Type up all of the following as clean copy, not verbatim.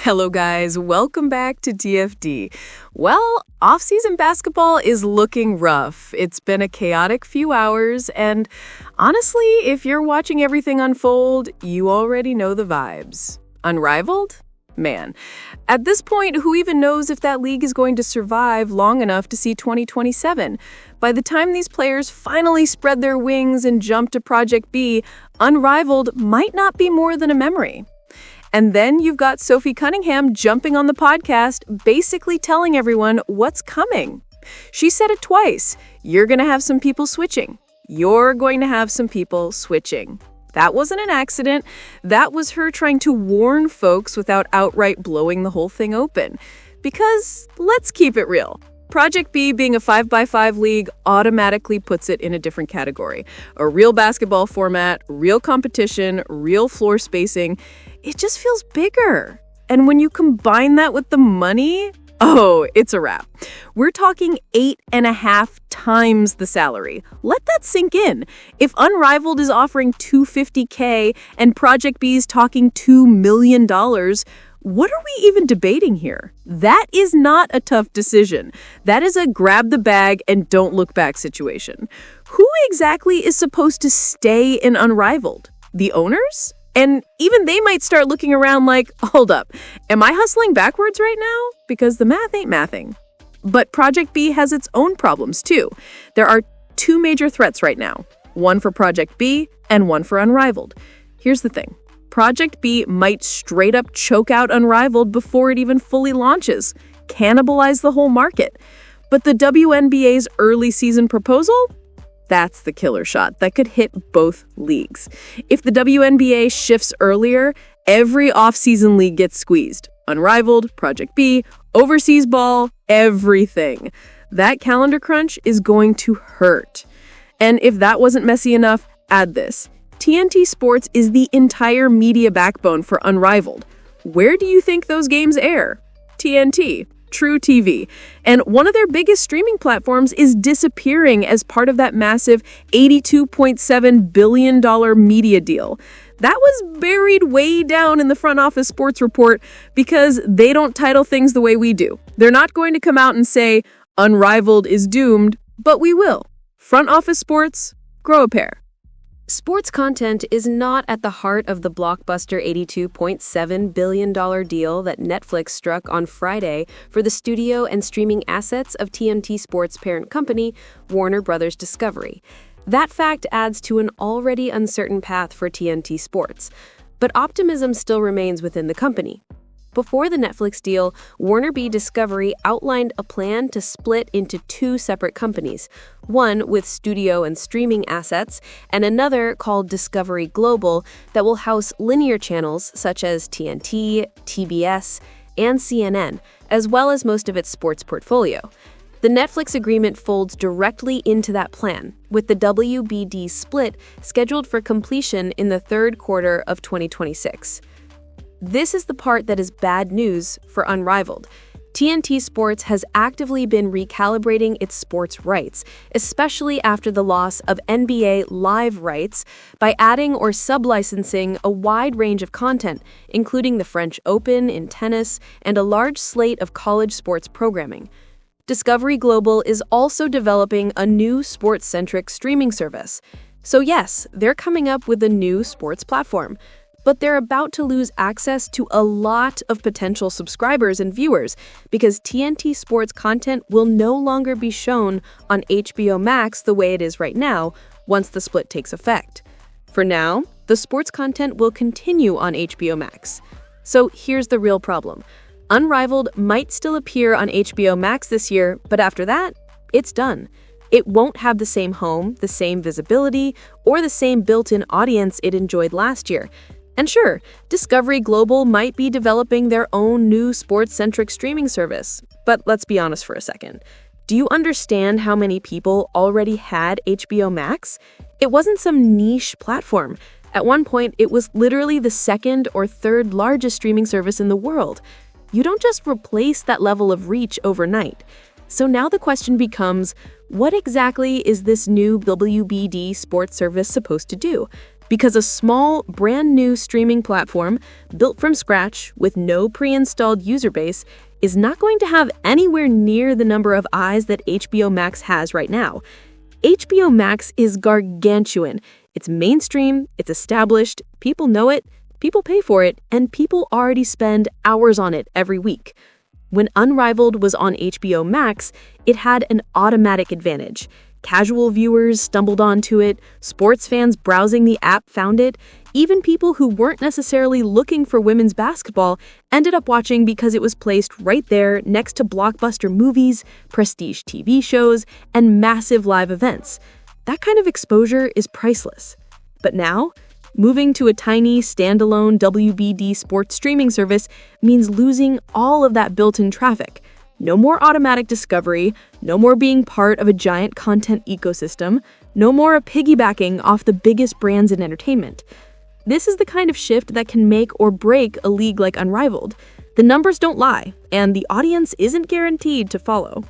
Hello guys, welcome back to TFD. Well, off-season basketball is looking rough. It's been a chaotic few hours, and honestly, if you're watching everything unfold, you already know the vibes. Unrivaled? Man, at this point, who even knows if that league is going to survive long enough to see 2027? By the time these players finally spread their wings and jump to Project B, Unrivaled might not be more than a memory. And then you've got Sophie Cunningham jumping on the podcast, basically telling everyone what's coming. She said it twice. You're going to have some people switching. You're going to have some people switching. That wasn't an accident. That was her trying to warn folks without outright blowing the whole thing open. Because let's keep it real. Project B being a 5x5 league automatically puts it in a different category. A real basketball format, real competition, real floor spacing. It just feels bigger. And when you combine that with the money, oh, it's a wrap. We're talking 8.5 times the salary. Let that sink in. If Unrivaled is offering $250K and Project B is talking $2 million, what are we even debating here? That is not a tough decision. That is a grab the bag and don't look back situation. Who exactly is supposed to stay in Unrivaled? The owners? And even they might start looking around like, hold up, am I hustling backwards right now? Because the math ain't mathing. But Project B has its own problems too. There are two major threats right now, one for Project B and one for Unrivaled. Here's the thing. Project B might straight up choke out Unrivaled before it even fully launches, cannibalize the whole market. But the WNBA's early season proposal? That's the killer shot that could hit both leagues. If the WNBA shifts earlier, every off-season league gets squeezed. Unrivaled, Project B, overseas ball, everything. That calendar crunch is going to hurt. And if that wasn't messy enough, add this. TNT Sports is the entire media backbone for Unrivaled. Where do you think those games air? TNT. True TV. And one of their biggest streaming platforms is disappearing as part of that massive $82.7 billion media deal. That was buried way down in the front office sports report because they don't title things the way we do. They're not going to come out and say, Unrivaled is doomed, but we will. Front office sports, grow a pair. Sports content is not at the heart of the blockbuster $82.7 billion deal that Netflix struck on Friday for the studio and streaming assets of TNT Sports' parent company, Warner Bros. Discovery. That fact adds to an already uncertain path for TNT Sports, but optimism still remains within the company. Before the Netflix deal, Warner Bros. Discovery outlined a plan to split into two separate companies, one with studio and streaming assets, and another called Discovery Global that will house linear channels such as TNT, TBS, and CNN, as well as most of its sports portfolio. The Netflix agreement folds directly into that plan, with the WBD split scheduled for completion in the third quarter of 2026. This is the part that is bad news for Unrivaled. TNT Sports has actively been recalibrating its sports rights, especially after the loss of NBA live rights, by adding or sublicensing a wide range of content, including the French Open in tennis and a large slate of college sports programming. Discovery Global is also developing a new sports-centric streaming service. So yes, they're coming up with a new sports platform. But they're about to lose access to a lot of potential subscribers and viewers because TNT Sports content will no longer be shown on HBO Max the way it is right now once the split takes effect. For now, the sports content will continue on HBO Max. So here's the real problem. Unrivaled might still appear on HBO Max this year, but after that, it's done. It won't have the same home, the same visibility, or the same built-in audience it enjoyed last year. And sure, Discovery Global might be developing their own new sports-centric streaming service. But let's be honest for a second. Do you understand how many people already had HBO Max? It wasn't some niche platform. At one point, it was literally the second or third largest streaming service in the world. You don't just replace that level of reach overnight. So now the question becomes, what exactly is this new WBD sports service supposed to do? because a small, brand new streaming platform built from scratch with no pre-installed user base is not going to have anywhere near the number of eyes that HBO Max has right now. HBO Max is gargantuan. It's mainstream, it's established, people know it, people pay for it, and people already spend hours on it every week. When Unrivaled was on HBO Max, it had an automatic advantage. Casual viewers stumbled onto it, sports fans browsing the app found it, even people who weren't necessarily looking for women's basketball ended up watching because it was placed right there next to blockbuster movies, prestige TV shows, and massive live events. That kind of exposure is priceless. But now, moving to a tiny, standalone WBD sports streaming service means losing all of that built-in traffic. No more automatic discovery, no more being part of a giant content ecosystem, no more piggybacking off the biggest brands in entertainment. This is the kind of shift that can make or break a league like Unrivaled. The numbers don't lie, and the audience isn't guaranteed to follow.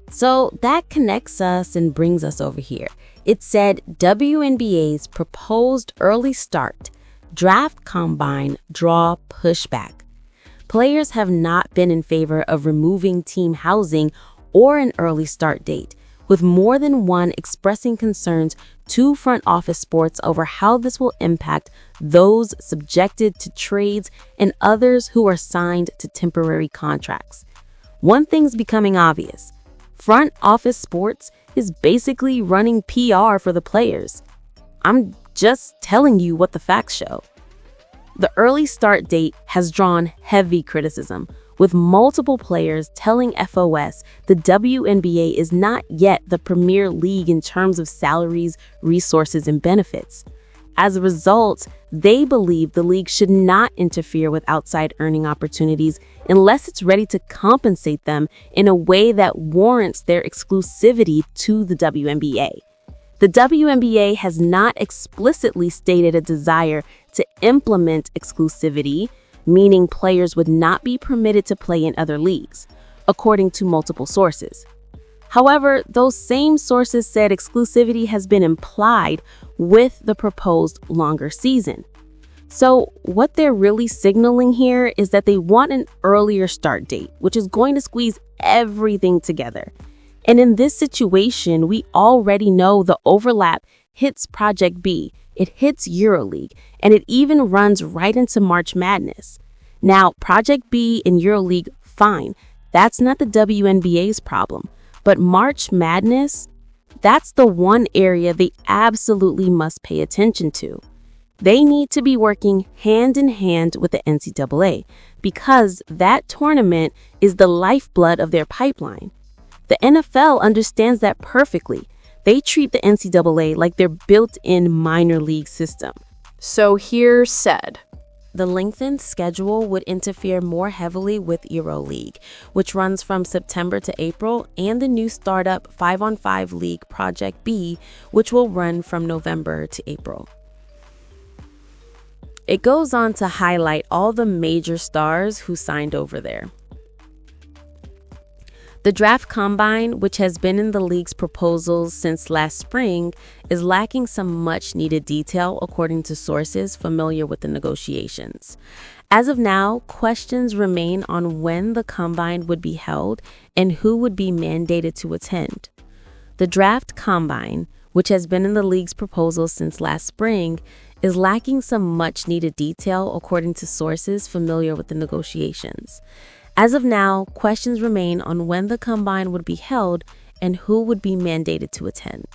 So that connects us and brings us over here. It said WNBA's proposed early start, draft combine, draw pushback. Players have not been in favor of removing team housing or an early start date, with more than one expressing concerns to front office sports over how this will impact those subjected to trades and others who are signed to temporary contracts. One thing's becoming obvious. Front office sports is basically running PR for the players. I'm just telling you what the facts show. The early start date has drawn heavy criticism, with multiple players telling FOS the WNBA is not yet the premier league in terms of salaries, resources, and benefits. As a result, they believe the league should not interfere with outside earning opportunities unless it's ready to compensate them in a way that warrants their exclusivity to the WNBA. The WNBA has not explicitly stated a desire to implement exclusivity, meaning players would not be permitted to play in other leagues, according to multiple sources. However, those same sources said exclusivity has been implied with the proposed longer season. So what they're really signaling here is that they want an earlier start date, which is going to squeeze everything together. And in this situation, we already know the overlap hits Project B, it hits EuroLeague, and it even runs right into March Madness. Now, Project B and EuroLeague, fine, that's not the WNBA's problem. But March Madness, that's the one area they absolutely must pay attention to. They need to be working hand in hand with the NCAA because that tournament is the lifeblood of their pipeline. The NFL understands that perfectly. They treat the NCAA like their built-in minor league system. So here said. The lengthened schedule would interfere more heavily with EuroLeague, which runs from September to April, and the new startup 5-on-5 league Project B, which will run from November to April. It goes on to highlight all the major stars who signed over there. The draft combine, which has been in the league's proposals since last spring, is lacking some much-needed detail according to sources familiar with the negotiations. As of now, questions remain on when the combine would be held and who would be mandated to attend. The draft combine, which has been in the league's proposals since last spring, is lacking some much-needed detail according to sources familiar with the negotiations. As of now, questions remain on when the combine would be held and who would be mandated to attend.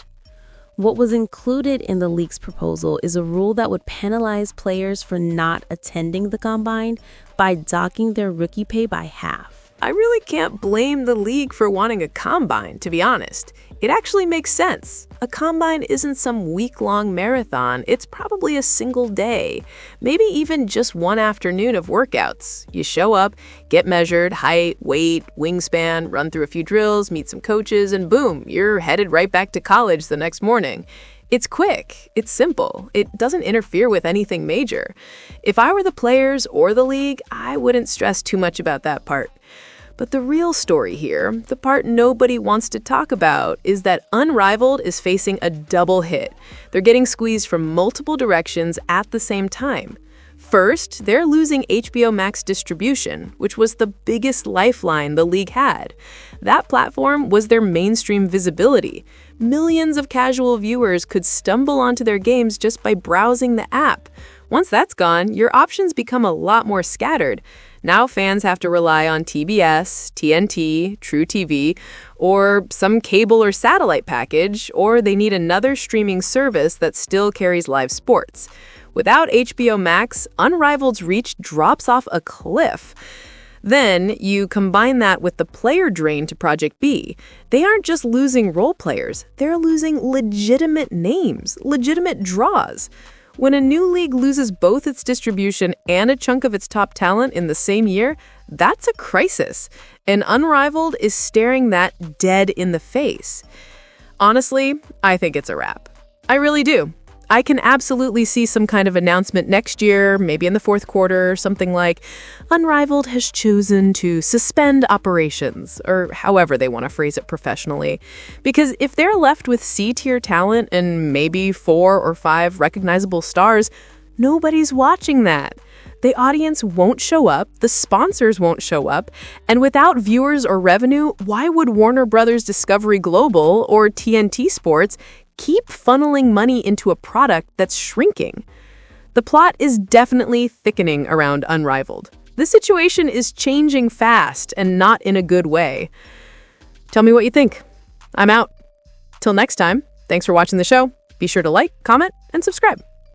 What was included in the league's proposal is a rule that would penalize players for not attending the combine by docking their rookie pay by half. I really can't blame the league for wanting a combine, to be honest. It actually makes sense. A combine isn't some week-long marathon. It's probably a single day, maybe even just one afternoon of workouts. You show up, get measured, height, weight, wingspan, run through a few drills, meet some coaches, and boom, you're headed right back to college the next morning. It's quick, it's simple, it doesn't interfere with anything major. If I were the players or the league, I wouldn't stress too much about that part. But the real story here, the part nobody wants to talk about, is that Unrivaled is facing a double hit. They're getting squeezed from multiple directions at the same time. First, they're losing HBO Max distribution, which was the biggest lifeline the league had. That platform was their mainstream visibility. Millions of casual viewers could stumble onto their games just by browsing the app. Once that's gone, your options become a lot more scattered. Now fans have to rely on TBS, TNT, True TV, or some cable or satellite package, or they need another streaming service that still carries live sports. Without HBO Max, Unrivaled's reach drops off a cliff. Then you combine that with the player drain to Project B. They aren't just losing role players, they're losing legitimate names, legitimate draws. When a new league loses both its distribution and a chunk of its top talent in the same year, that's a crisis. And Unrivaled is staring that dead in the face. Honestly, I think it's a wrap. I really do. I can absolutely see some kind of announcement next year, maybe in the fourth quarter, something like, Unrivaled has chosen to suspend operations, or however they want to phrase it professionally. Because if they're left with C-tier talent and maybe 4 or 5 recognizable stars, nobody's watching that. The audience won't show up, the sponsors won't show up, and without viewers or revenue, why would Warner Bros. Discovery Global or TNT Sports keep funneling money into a product that's shrinking? The plot is definitely thickening around Unrivaled. The situation is changing fast and not in a good way. Tell me what you think. I'm out. Till next time, thanks for watching the show. Be sure to like, comment, and subscribe.